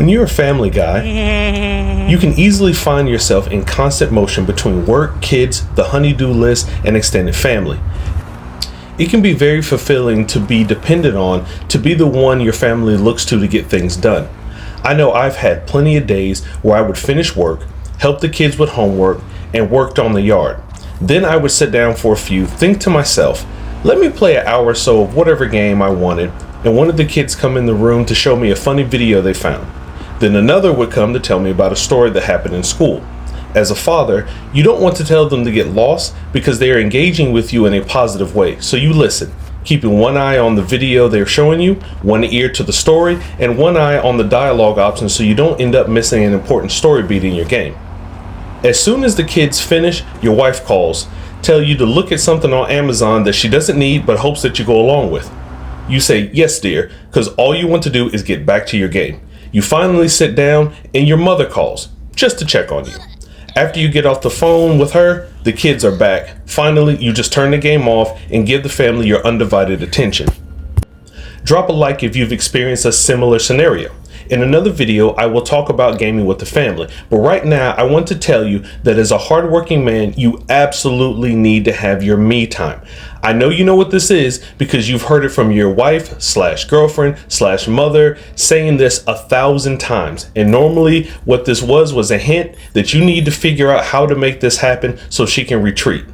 When you're a family guy, you can easily find yourself in constant motion between work, kids, the honey-do list, and extended family. It can be very fulfilling to be dependent on to be the one your family looks to get things done. I know I've had plenty of days where I would finish work, help the kids with homework, and worked on the yard. Then I would sit down for a few, think to myself, let me play an hour or so of whatever game I wanted, and one of the kids come in the room to show me a funny video they found. Then another would come to tell me about a story that happened in school. As a father, you don't want to tell them to get lost because they are engaging with you in a positive way, so you listen, keeping one eye on the video they're showing you, one ear to the story, and one eye on the dialogue options so you don't end up missing an important story beat in your game. As soon as the kids finish, your wife calls, tell you to look at something on Amazon that she doesn't need but hopes that you go along with. You say, yes dear, because all you want to do is get back to your game. You finally sit down and your mother calls, just to check on you. After you get off the phone with her, the kids are back. Finally, you just turn the game off and give the family your undivided attention. Drop a like if you've experienced a similar scenario. In another video, I will talk about gaming with the family, but right now I want to tell you that as a hardworking man, you absolutely need to have your me time. I know you know what this is because you've heard it from your wife / girlfriend / mother saying this 1,000 times. And normally what this was a hint that you need to figure out how to make this happen so she can retreat.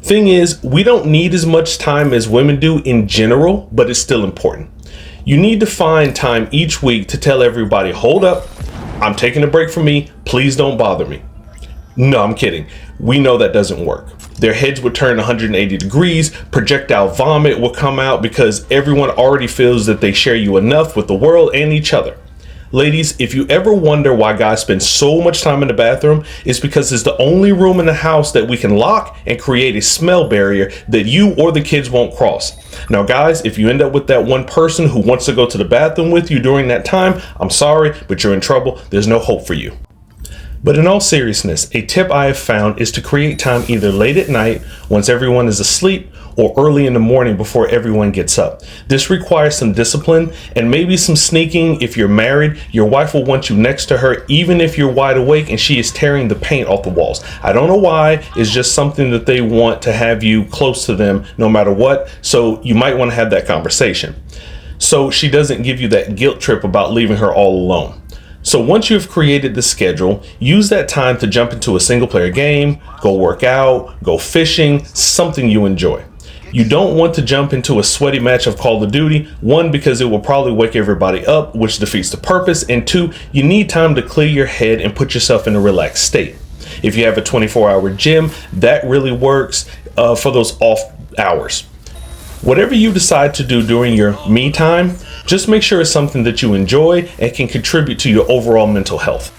Thing is, we don't need as much time as women do in general, but it's still important. You need to find time each week to tell everybody, hold up, I'm taking a break from me, please don't bother me. No, I'm kidding. We know that doesn't work. Their heads would turn 180 degrees, projectile vomit will come out because everyone already feels that they share you enough with the world and each other. Ladies, if you ever wonder why guys spend so much time in the bathroom, it's because it's the only room in the house that we can lock and create a smell barrier that you or the kids won't cross. Now guys, if you end up with that one person who wants to go to the bathroom with you during that time, I'm sorry, but you're in trouble. There's no hope for you. But in all seriousness, a tip I have found is to create time either late at night once everyone is asleep or early in the morning before everyone gets up. This requires some discipline and maybe some sneaking. If you're married, your wife will want you next to her even if you're wide awake and she is tearing the paint off the walls. I don't know why, it's just something that they want to have you close to them no matter what, so you might want to have that conversation so she doesn't give you that guilt trip about leaving her all alone. So once you've created the schedule, use that time to jump into a single player game, go work out, go fishing, something you enjoy. You don't want to jump into a sweaty match of Call of Duty, one, because it will probably wake everybody up, which defeats the purpose, and two, you need time to clear your head and put yourself in a relaxed state. If you have a 24-hour gym, that really works for those off hours. Whatever you decide to do during your me time, just make sure it's something that you enjoy and can contribute to your overall mental health.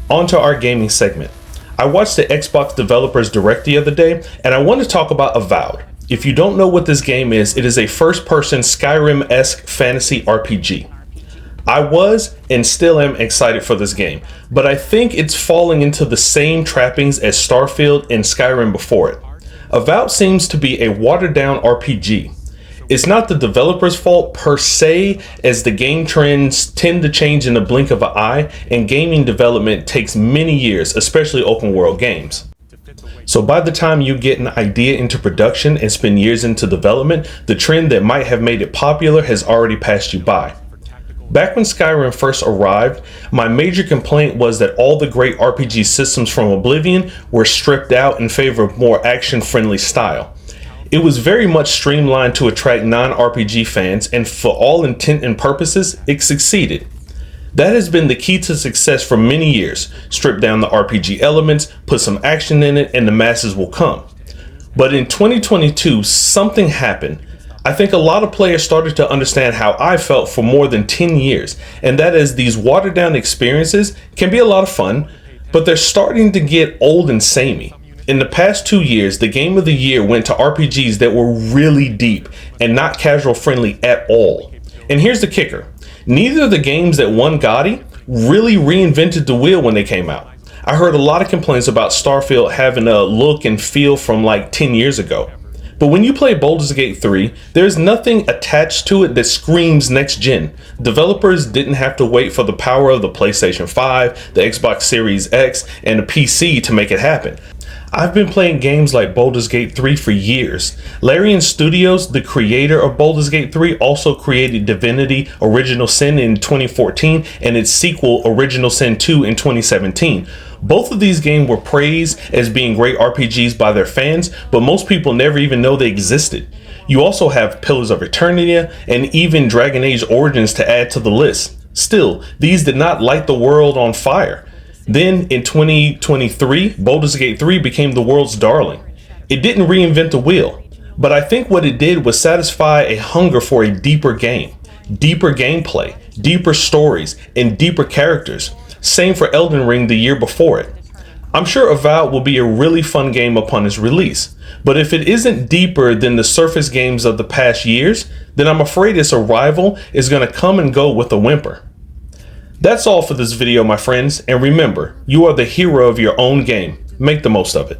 On to our gaming segment. I watched the Xbox Developers Direct the other day, and I want to talk about Avowed. If you don't know what this game is, it is a first-person Skyrim-esque fantasy RPG. I was and still am excited for this game, but I think it's falling into the same trappings as Starfield and Skyrim before it. Avowed seems to be a watered-down RPG. It's not the developer's fault per se, as the game trends tend to change in the blink of an eye, and gaming development takes many years, especially open-world games. So by the time you get an idea into production and spend years into development, the trend that might have made it popular has already passed you by. Back when Skyrim first arrived, my major complaint was that all the great RPG systems from Oblivion were stripped out in favor of more action-friendly style. It was very much streamlined to attract non-RPG fans, and for all intent and purposes, it succeeded. That has been the key to success for many years. Strip down the RPG elements, put some action in it, and the masses will come. But in 2022, something happened. I think a lot of players started to understand how I felt for more than 10 years, and that is these watered down experiences can be a lot of fun, but they're starting to get old and samey. In the past 2 years, the game of the year went to RPGs that were really deep and not casual friendly at all. And here's the kicker. Neither of the games that won GOTY really reinvented the wheel when they came out. I heard a lot of complaints about Starfield having a look and feel from like 10 years ago. But when you play Baldur's Gate 3, there's nothing attached to it that screams next gen. Developers didn't have to wait for the power of the PlayStation 5, the Xbox Series X, and the PC to make it happen. I've been playing games like Baldur's Gate 3 for years. Larian Studios, the creator of Baldur's Gate 3, also created Divinity Original Sin in 2014 and its sequel Original Sin 2 in 2017. Both of these games were praised as being great RPGs by their fans, but most people never even know they existed. You also have Pillars of Eternia and even Dragon Age Origins to add to the list. Still, these did not light the world on fire. Then in 2023, Baldur's Gate 3 became the world's darling. It didn't reinvent the wheel, but I think what it did was satisfy a hunger for a deeper game, deeper gameplay, deeper stories, and deeper characters. Same for Elden Ring the year before it. I'm sure Avowed will be a really fun game upon its release, but if it isn't deeper than the surface games of the past years, then I'm afraid its arrival is going to come and go with a whimper. That's all for this video, my friends, and remember, you are the hero of your own game. Make the most of it.